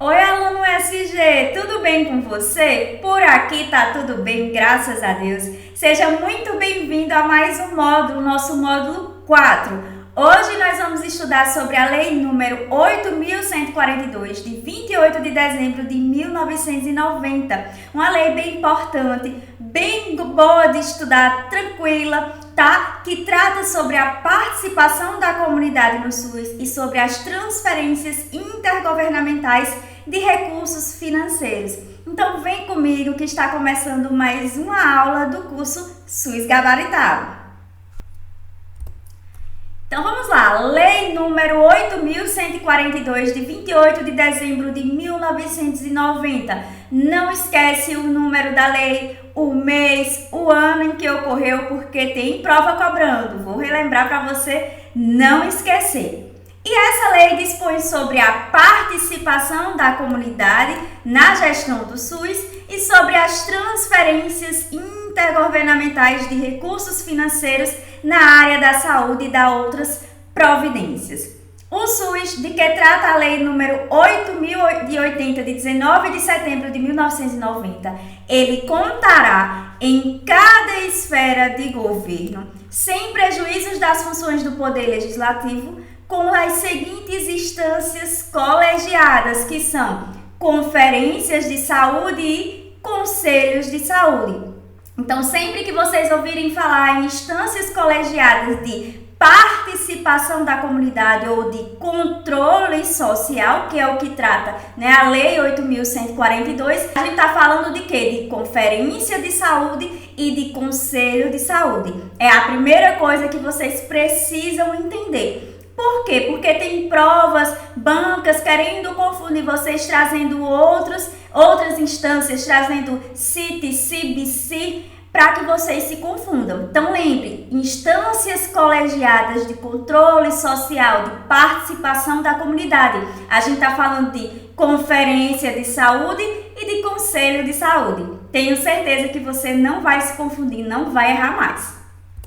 Oi, aluno SG, tudo bem com você? Por aqui tá tudo bem, graças a Deus. Seja muito bem-vindo a mais um módulo, nosso módulo 4. Hoje nós vamos estudar sobre a Lei número 8.142, de 28 de dezembro de 1990. Uma lei bem importante, bem boa de estudar, tranquila, tá? Que trata sobre a participação da comunidade no SUS e sobre as transferências intergovernamentais de recursos financeiros. Então vem comigo que está começando mais uma aula do curso SUS Gabaritado. Então vamos lá, Lei número 8.142 de 28 de dezembro de 1990. Não esquece o número da lei, o mês, o ano em que ocorreu, porque tem prova cobrando. Vou relembrar para você não esquecer. E essa lei dispõe sobre a participação da comunidade na gestão do SUS e sobre as transferências intergovernamentais de recursos financeiros na área da saúde e da outras providências. O SUS, de que trata a Lei número 8.080, de 19 de setembro de 1990, ele contará em cada esfera de governo, sem prejuízos das funções do Poder Legislativo, com as seguintes instâncias colegiadas, que são conferências de saúde e conselhos de saúde. Então, sempre que vocês ouvirem falar em instâncias colegiadas de participação da comunidade ou de controle social, que é o que trata, a Lei 8.142, a gente está falando de quê? De conferência de saúde e de conselho de saúde. É a primeira coisa que vocês precisam entender. Por quê? Porque tem provas, bancas querendo confundir vocês, trazendo outras instâncias, trazendo CIT, CIB, para que vocês se confundam. Então lembre, instâncias colegiadas de controle social, de participação da comunidade. A gente está falando de conferência de saúde e de conselho de saúde. Tenho certeza que você não vai se confundir, não vai errar mais.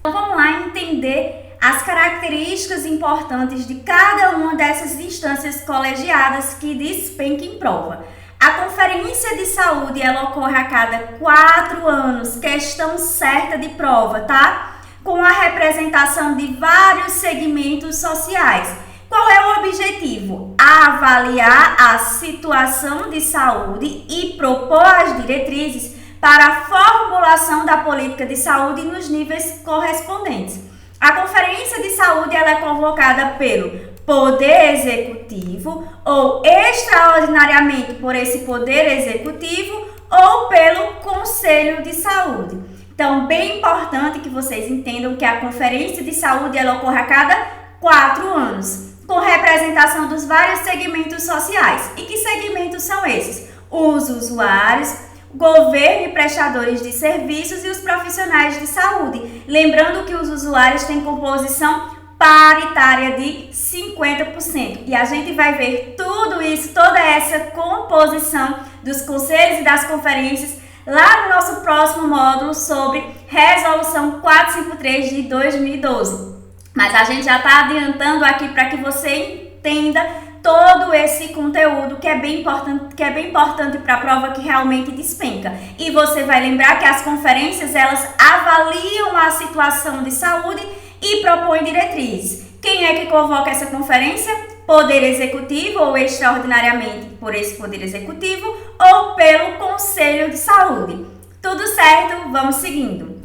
Então vamos lá entender as características importantes de cada uma dessas instâncias colegiadas que despenca em prova. A conferência de saúde, ela ocorre a cada 4 anos, questão certa de prova, tá? Com a representação de vários segmentos sociais. Qual é o objetivo? Avaliar a situação de saúde e propor as diretrizes para a formulação da política de saúde nos níveis correspondentes. A Conferência de Saúde ela é convocada pelo Poder Executivo ou extraordinariamente por esse Poder Executivo ou pelo Conselho de Saúde. Então, bem importante que vocês entendam que a Conferência de Saúde ela ocorre a cada 4 anos, com representação dos vários segmentos sociais. E que segmentos são esses? Os usuários, governo e prestadores de serviços e os profissionais de saúde. Lembrando que os usuários têm composição paritária de 50%. E a gente vai ver tudo isso, toda essa composição dos conselhos e das conferências lá no nosso próximo módulo sobre Resolução 453 de 2012. Mas a gente já está adiantando aqui para que você entenda todo esse conteúdo que é bem importante para a prova que realmente despenca. E você vai lembrar que as conferências, elas avaliam a situação de saúde e propõem diretrizes. Quem é que convoca essa conferência? Poder Executivo ou extraordinariamente por esse Poder Executivo ou pelo Conselho de Saúde. Tudo certo? Vamos seguindo.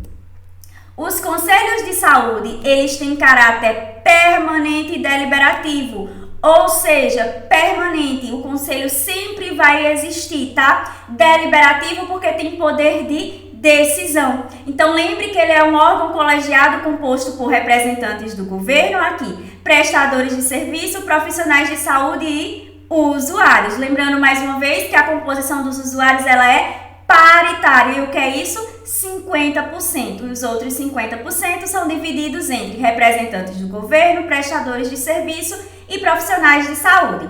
Os conselhos de saúde, eles têm caráter permanente e deliberativo. Ou seja, permanente, o conselho sempre vai existir, tá? Deliberativo porque tem poder de decisão. Então lembre que ele é um órgão colegiado composto por representantes do governo aqui, prestadores de serviço, profissionais de saúde e usuários. Lembrando mais uma vez que a composição dos usuários ela é paritária. E o que é isso? 50%. E os outros 50% são divididos entre representantes do governo, prestadores de serviço e profissionais de saúde.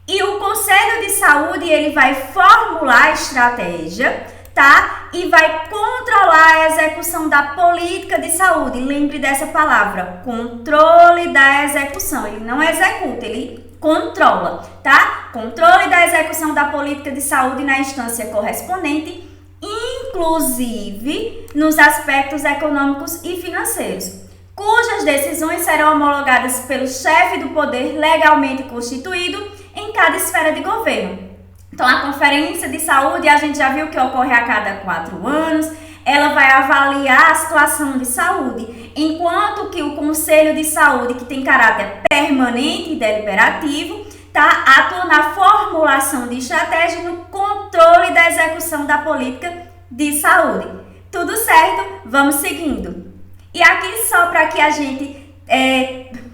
E o Conselho de Saúde, ele vai formular a estratégia, tá? E vai controlar a execução da política de saúde. Lembre dessa palavra, controle da execução. Ele não executa, ele controla, tá? Controle da execução da política de saúde na instância correspondente, inclusive nos aspectos econômicos e financeiros, cujas decisões serão homologadas pelo chefe do poder legalmente constituído em cada esfera de governo. Então, a Conferência de Saúde, a gente já viu que ocorre a cada 4 anos, ela vai avaliar a situação de saúde, enquanto que o Conselho de Saúde, que tem caráter permanente e deliberativo, tá, atua na formulação de estratégia e no controle da execução da política de saúde. Tudo certo? Vamos seguindo. E aqui só para que a gente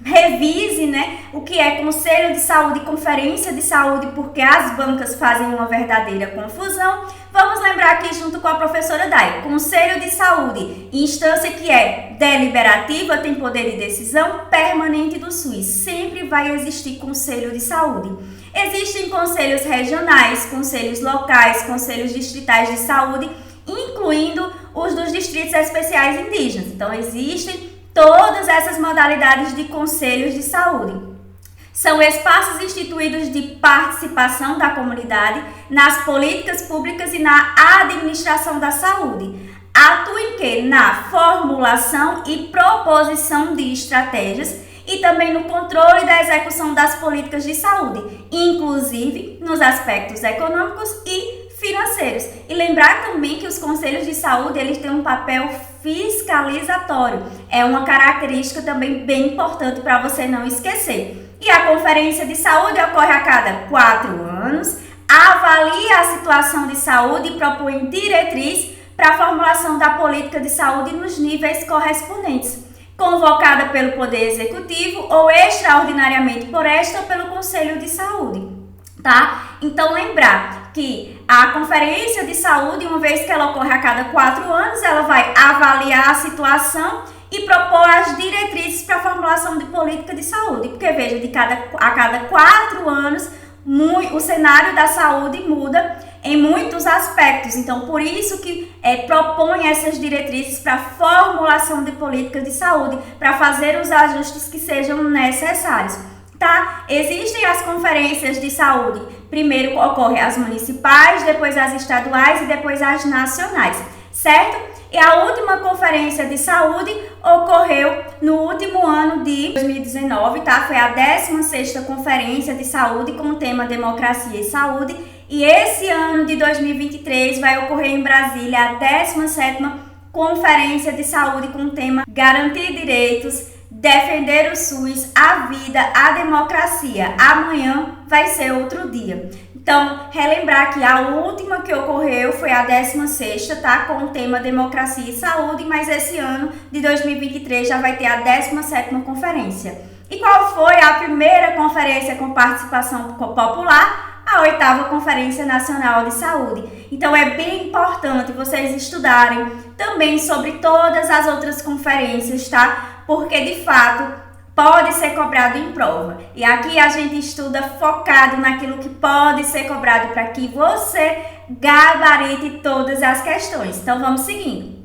revise, né, o que é Conselho de Saúde e Conferência de Saúde, porque as bancas fazem uma verdadeira confusão. Vamos lembrar aqui junto com a professora Dai. Conselho de Saúde, instância que é deliberativa, tem poder de decisão permanente do SUS. Sempre vai existir Conselho de Saúde. Existem conselhos regionais, conselhos locais, conselhos distritais de saúde, incluindo os dos distritos especiais indígenas. Então, existem todas essas modalidades de conselhos de saúde. São espaços instituídos de participação da comunidade nas políticas públicas e na administração da saúde. Atuam em quê? Na formulação e proposição de estratégias e também no controle da execução das políticas de saúde, inclusive nos aspectos econômicos e financeiros. E lembrar também que os conselhos de saúde, eles têm um papel fiscalizatório. É uma característica também bem importante para você não esquecer. E a Conferência de Saúde ocorre a cada 4 anos, avalia a situação de saúde e propõe diretriz para a formulação da política de saúde nos níveis correspondentes, convocada pelo Poder Executivo ou extraordinariamente por esta ou pelo Conselho de Saúde, tá? Então, lembrar que a Conferência de Saúde, uma vez que ela ocorre a cada 4 anos, ela vai avaliar a situação e propor as diretrizes para a formulação de política de saúde. Porque, veja, a cada 4 anos, o cenário da saúde muda em muitos aspectos. Então, por isso que propõe essas diretrizes para a formulação de política de saúde, para fazer os ajustes que sejam necessários. Tá? Existem as conferências de saúde. Primeiro ocorrem as municipais, depois as estaduais e depois as nacionais, certo? E a última conferência de saúde ocorreu no último ano de 2019, tá? Foi a 16ª Conferência de Saúde com o tema Democracia e Saúde. E esse ano de 2023 vai ocorrer em Brasília a 17ª Conferência de Saúde com o tema Garantir Direitos, Defender o SUS, a Vida, a Democracia. Amanhã vai ser outro dia. Então, relembrar que a última que ocorreu foi a 16ª, tá? Com o tema Democracia e Saúde, mas esse ano de 2023 já vai ter a 17ª conferência. E qual foi a primeira conferência com participação popular? A 8ª Conferência Nacional de Saúde. Então, é bem importante vocês estudarem também sobre todas as outras conferências, tá? Porque, de fato, pode ser cobrado em prova. E aqui a gente estuda focado naquilo que pode ser cobrado para que você gabarite todas as questões. Então, vamos seguindo.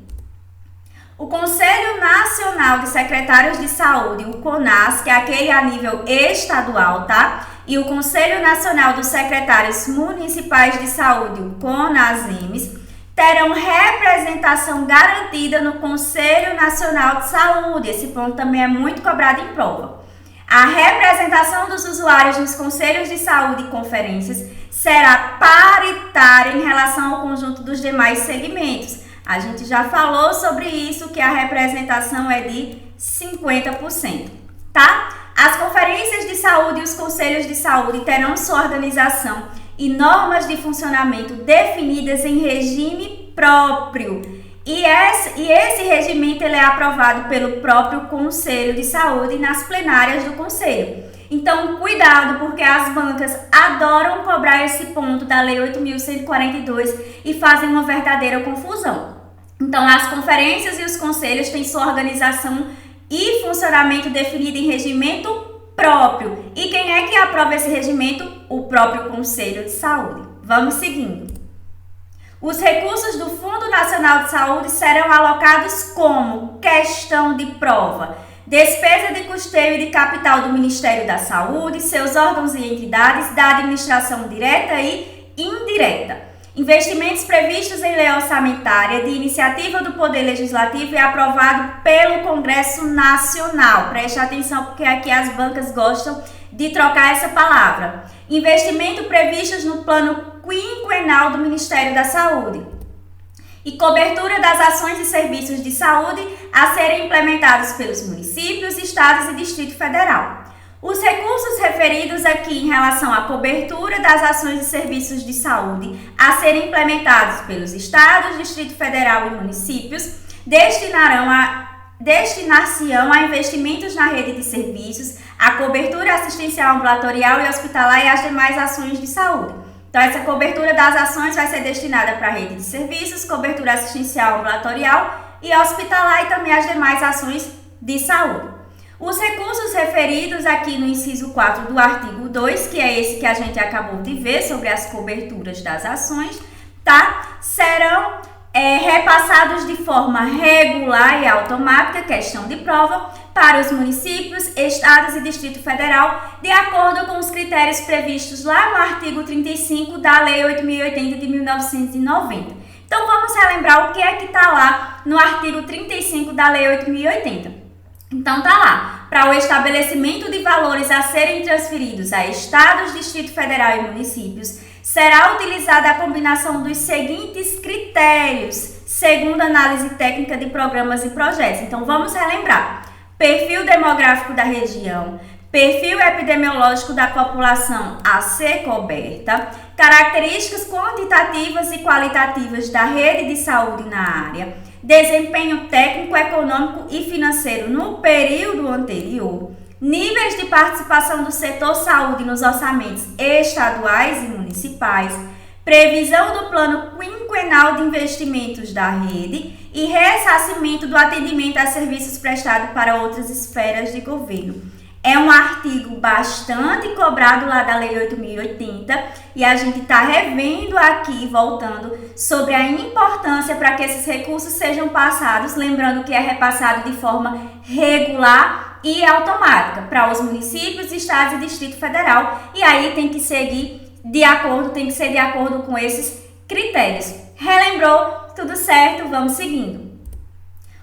O Conselho Nacional de Secretários de Saúde, o CONAS, que é aquele a nível estadual, tá? E o Conselho Nacional dos Secretários Municipais de Saúde, o CONASEMES, terão representação garantida no Conselho Nacional de Saúde. Esse ponto também é muito cobrado em prova. A representação dos usuários nos conselhos de saúde e conferências será paritária em relação ao conjunto dos demais segmentos. A gente já falou sobre isso, que a representação é de 50%, tá? As conferências de saúde e os conselhos de saúde terão sua organização e normas de funcionamento definidas em regime próprio. E esse regimento ele é aprovado pelo próprio Conselho de Saúde nas plenárias do Conselho. Então, cuidado, porque as bancas adoram cobrar esse ponto da Lei 8.142 e fazem uma verdadeira confusão. Então, as conferências e os conselhos têm sua organização e funcionamento definido em regimento próprio. E quem é que aprova esse regimento? O próprio Conselho de Saúde. Vamos seguindo. Os recursos do Fundo Nacional de Saúde serão alocados como questão de prova. despesa de custeio e de capital do Ministério da Saúde, seus órgãos e entidades da administração direta e indireta. Investimentos previstos em lei orçamentária de iniciativa do Poder Legislativo e aprovado pelo Congresso Nacional. Preste atenção porque aqui as bancas gostam de trocar essa palavra. Investimento previstos no plano quinquenal do Ministério da Saúde. E cobertura das ações e serviços de saúde a serem implementados pelos municípios, estados e Distrito Federal. Os recursos referidos aqui em relação à cobertura das ações e serviços de saúde a serem implementados pelos estados, Distrito Federal e municípios destinar-se-ão a investimentos na rede de serviços, a cobertura assistencial ambulatorial e hospitalar e as demais ações de saúde. Então, essa cobertura das ações vai ser destinada para a rede de serviços, cobertura assistencial ambulatorial e hospitalar e também as demais ações de saúde. Os recursos referidos aqui no inciso 4 do artigo 2, que é esse que a gente acabou de ver sobre as coberturas das ações, tá? Serão repassados de forma regular e automática, questão de prova, para os municípios, estados e Distrito Federal, de acordo com os critérios previstos lá no artigo 35 da Lei 8.080 de 1990. Então, vamos relembrar o que é que está lá no artigo 35 da Lei 8.080. Então, tá lá, para o estabelecimento de valores a serem transferidos a estados, Distrito Federal e municípios, será utilizada a combinação dos seguintes critérios, segundo análise técnica de programas e projetos. Então, vamos relembrar. Perfil demográfico da região, perfil epidemiológico da população a ser coberta, características quantitativas e qualitativas da rede de saúde na área, desempenho técnico, econômico e financeiro no período anterior, níveis de participação do setor saúde nos orçamentos estaduais e municipais, previsão do plano quinquenal de investimentos da rede e ressarcimento do atendimento a serviços prestados para outras esferas de governo. É um artigo bastante cobrado lá da Lei 8.080 e a gente está revendo aqui, voltando, sobre a importância para que esses recursos sejam passados, lembrando que é repassado de forma regular e automática para os municípios, estados e Distrito Federal, e aí tem que ser de acordo com esses critérios. Relembrou? Tudo certo? Vamos seguindo.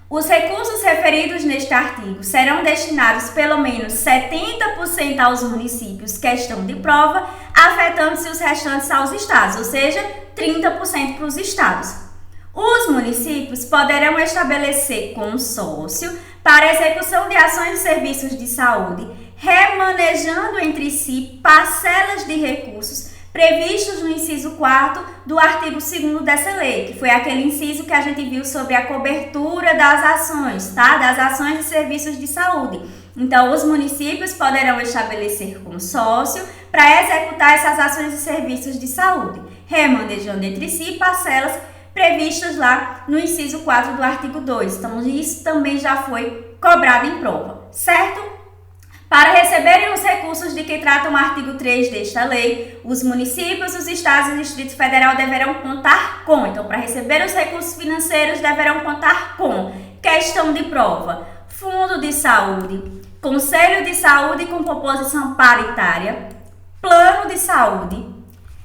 Os recursos referidos neste artigo serão destinados pelo menos 70% aos municípios, questão de prova, afetando-se os restantes aos estados, ou seja, 30% para os estados. Os municípios poderão estabelecer consórcio para execução de ações e serviços de saúde, remanejando entre si parcelas de recursos previstos no inciso 4º do artigo 2º dessa lei, que foi aquele inciso que a gente viu sobre a cobertura das ações, tá? Das ações e serviços de saúde. Então, os municípios poderão estabelecer consórcio para executar essas ações e serviços de saúde, remanejando entre si parcelas previstas lá no inciso 4 do artigo 2. Então, isso também já foi cobrado em prova, certo? Para receberem os recursos de que trata o artigo 3 desta lei, os municípios, os estados e o Distrito Federal deverão contar com. Então, para receber os recursos financeiros, deverão contar com questão de prova, Fundo de Saúde, Conselho de Saúde com composição paritária, Plano de Saúde,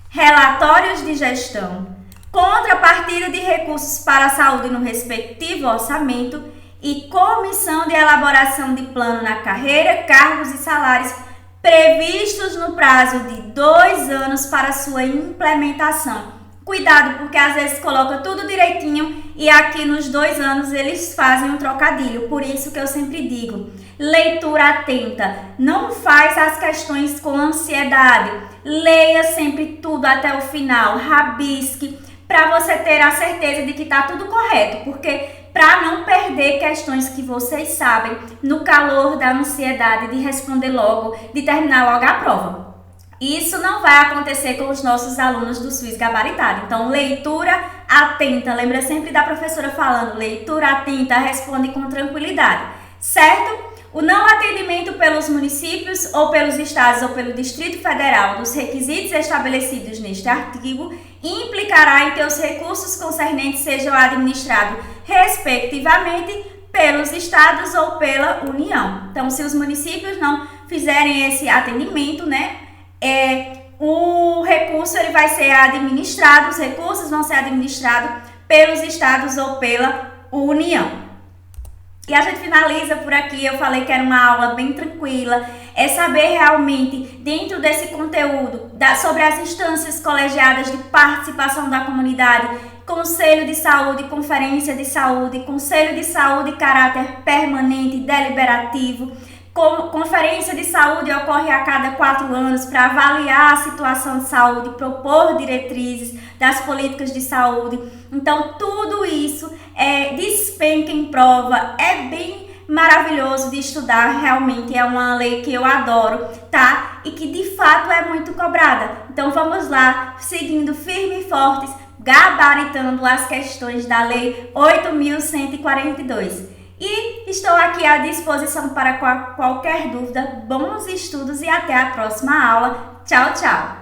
relatórios de gestão, contrapartida de recursos para a saúde no respectivo orçamento e comissão de elaboração de plano na carreira, cargos e salários previstos no prazo de 2 anos para sua implementação. Cuidado, porque às vezes coloca tudo direitinho e aqui nos 2 anos eles fazem um trocadilho. Por isso que eu sempre digo, leitura atenta, não faz as questões com ansiedade. Leia sempre tudo até o final, rabisque, para você ter a certeza de que está tudo correto, porque para não perder questões que vocês sabem no calor da ansiedade de responder logo, de terminar logo a prova. Isso não vai acontecer com os nossos alunos do SUS gabaritado. Então, leitura atenta, lembra sempre da professora falando, leitura atenta, responde com tranquilidade, certo? O não atendimento pelos municípios ou pelos estados ou pelo Distrito Federal dos requisitos estabelecidos neste artigo implicará em que os recursos concernentes sejam administrados respectivamente pelos estados ou pela União. Então, se os municípios não fizerem esse atendimento, né, o recurso ele vai ser administrado, os recursos vão ser administrados pelos estados ou pela União. E a gente finaliza por aqui. Eu falei que era uma aula bem tranquila, é saber realmente, dentro desse conteúdo, sobre as instâncias colegiadas de participação da comunidade, Conselho de Saúde, Conferência de Saúde, Conselho de Saúde caráter permanente, deliberativo. Conferência de Saúde ocorre a cada 4 anos para avaliar a situação de saúde, propor diretrizes das políticas de saúde. Então, tudo isso despenca em prova, é bem maravilhoso de estudar, realmente é uma lei que eu adoro, tá? E que de fato é muito cobrada. Então, vamos lá, seguindo firme e fortes, gabaritando as questões da Lei 8.142. E estou aqui à disposição para qualquer dúvida. Bons estudos e até a próxima aula. Tchau, tchau!